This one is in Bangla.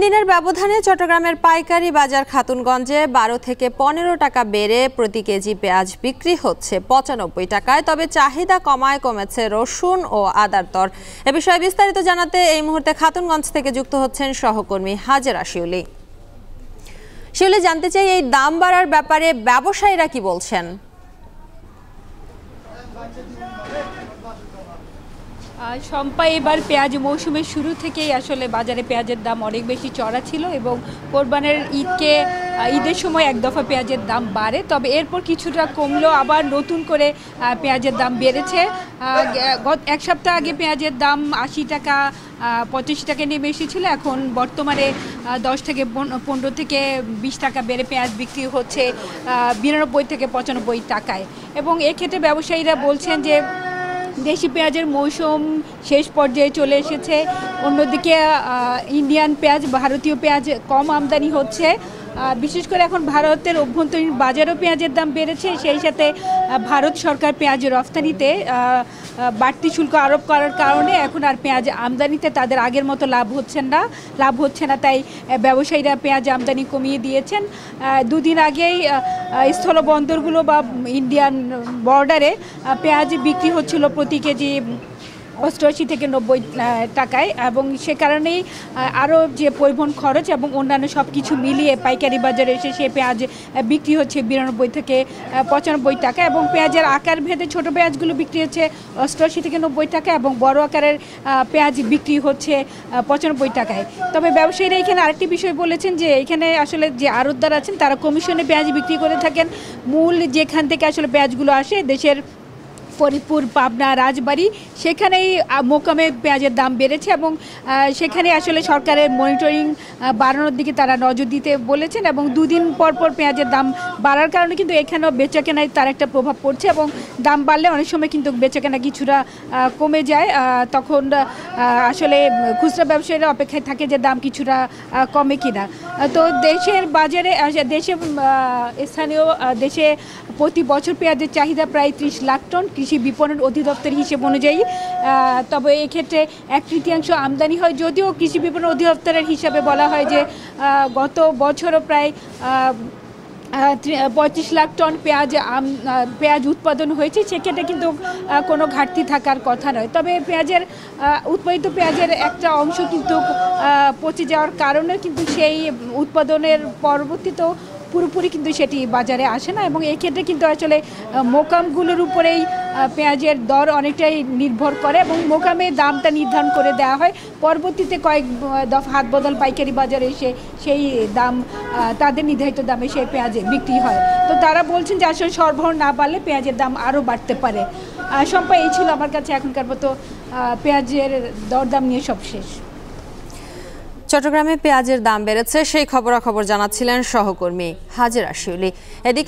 দিনের ব্যবধানে চট্টগ্রামের পাইকারি বাজার খাতুনগঞ্জে 12 থেকে 15 টাকা বেড়ে প্রতি কেজি পেঁয়াজ বিক্রি হচ্ছে 95 টাকায়। তবে চাহিদা কমেছে রসুন ও আদার দর। এ বিষয়ে বিস্তারিত জানাতে এই মুহূর্তে খাতুনগঞ্জ থেকে যুক্ত হচ্ছেন সহকর্মী হাজেরা শিউলি। শিউলি, জানতে চাই এই দাম বাড়ার ব্যাপারে ব্যবসায়ীরা কি বলছেন? শম্পা, এবার পেঁয়াজ মৌসুমের শুরু থেকেই আসলে বাজারে পেঁয়াজের দাম অনেক বেশি চড়া ছিল এবং কোরবানের ঈদের সময় এক দফা পেঁয়াজের দাম বাড়ে, তবে এরপর কিছুটা কমলো, আবার নতুন করে পেঁয়াজের দাম বেড়েছে। এক সপ্তাহ আগে পেঁয়াজের দাম 80 টাকা 85 টাকা নেমে এসেছিল, এখন বর্তমানে 10 থেকে 15 থেকে 20 টাকা বেড়ে পেঁয়াজ বিক্রি হচ্ছে 92 থেকে 95 টাকায়। এবং এক্ষেত্রে ব্যবসায়ীরা বলছেন যে দেশি পেঁয়াজের মৌসুম শেষ পর্যায়ে চলে এসেছে। অন্যদিকে ইন্ডিয়ান পেঁয়াজ, ভারতীয় পেঁয়াজ কম আমদানি হচ্ছে। বিশেষ করে এখন ভারতের অভ্যন্তরীণ বাজারও পেঁয়াজের দাম বেড়েছে, সেই সাথে ভারত সরকার পেঁয়াজ রফতানিতে বাড়তি শুল্ক আরোপ করার কারণে এখন আর পেঁয়াজ আমদানিতে তাদের আগের মতো লাভ হচ্ছে না, তাই ব্যবসায়ীরা পেঁয়াজ আমদানি কমিয়ে দিয়েছেন। দুদিন আগেই স্থলবন্দরগুলো বা ইন্ডিয়ান বর্ডারে পেঁয়াজ বিক্রি হচ্ছিল প্রতি কেজি 88 থেকে 90 টাকায়, এবং সে কারণেই আরও যে পরিবহন খরচ এবং অন্যান্য সব কিছু মিলিয়ে পাইকারি বাজারে এসে সে পেঁয়াজ বিক্রি হচ্ছে 92 থেকে 95 টাকা। এবং পেঁয়াজের আকার ভেদে ছোটো পেঁয়াজগুলো বিক্রি হচ্ছে 88 থেকে 90 টাকা এবং বড় আকারের পেঁয়াজ বিক্রি হচ্ছে 95 টাকায়। তবে ব্যবসায়ীরা এখানে আরেকটি বিষয় বলেছেন যে এখানে আসলে যে আড়তদার আছেন তারা কমিশনে পেঁয়াজ বিক্রি করে থাকেন। মূল যেখান থেকে আসলে পেঁয়াজগুলো আসে দেশের ফরিদপুর, পাবনা, রাজবাড়ী, সেখানেই মোকামে পেঁয়াজের দাম বেড়েছে এবং সেখানে আসলে সরকারের মনিটরিং বাড়ানোর দিকে তারা নজর দিতে বলেছেন। এবং দুদিন পর পেঁয়াজের দাম বাড়ার কারণে কিন্তু এখানেও বেচাকেনায় তার একটা প্রভাব পড়ছে এবং দাম বাড়লে অনেক সময় কিন্তু বেচাকেনা কিছুটা কমে যায়। তখন আসলে খুচরা ব্যবসায়ীরা অপেক্ষায় থাকে যে দাম কিছুটা কমে কিনা। তো দেশের বাজারে দেশে প্রতি বছর পেঁয়াজের চাহিদা প্রায় 30 লাখ টন কৃষি বিপণন অধিদপ্তরের হিসেব অনুযায়ী। তবে এক্ষেত্রে 1/3 আমদানি হয়, যদিও কৃষি বিপণন অধিদপ্তরের হিসাবে বলা হয় যে গত বছরও প্রায় 35 লাখ টন পেঁয়াজ উৎপাদন হয়েছে, সেক্ষেত্রে কিন্তু কোনো ঘাটতি থাকার কথা নয়। তবে উৎপাদিত পেঁয়াজের একটা অংশ কিন্তু পচে যাওয়ার কারণে কিন্তু সেই উৎপাদনের পরবর্তীতেও পুরোপুরি কিন্তু সেটি বাজারে আসে না এবং এক্ষেত্রে কিন্তু আসলে মোকামগুলোর উপরেই পেঁয়াজের দর অনেকটাই নির্ভর করে এবং মোকামে দামটা নির্ধারণ করে দেওয়া হয়। পরবর্তীতে কয়েক দফা হাত বদল পাইকারি বাজারে এসে সেই দাম তাদের নির্ধারিত দামে সেই পেঁয়াজ বিক্রি হয়। তো তারা বলছেন যে আসলে সরবরাহ না বাড়লে পেঁয়াজের দাম আরও বাড়তে পারে। সম্পা, এই ছিল আমার কাছে এখনকার মতো পেঁয়াজের দরদাম নিয়ে সব শেষ। চট্টগ্রামে পেঁয়াজের দাম বেড়েছে সেই খবরাখবর জানাচ্ছিলেন সহকর্মী হাজেরা শিউলি। এদিকে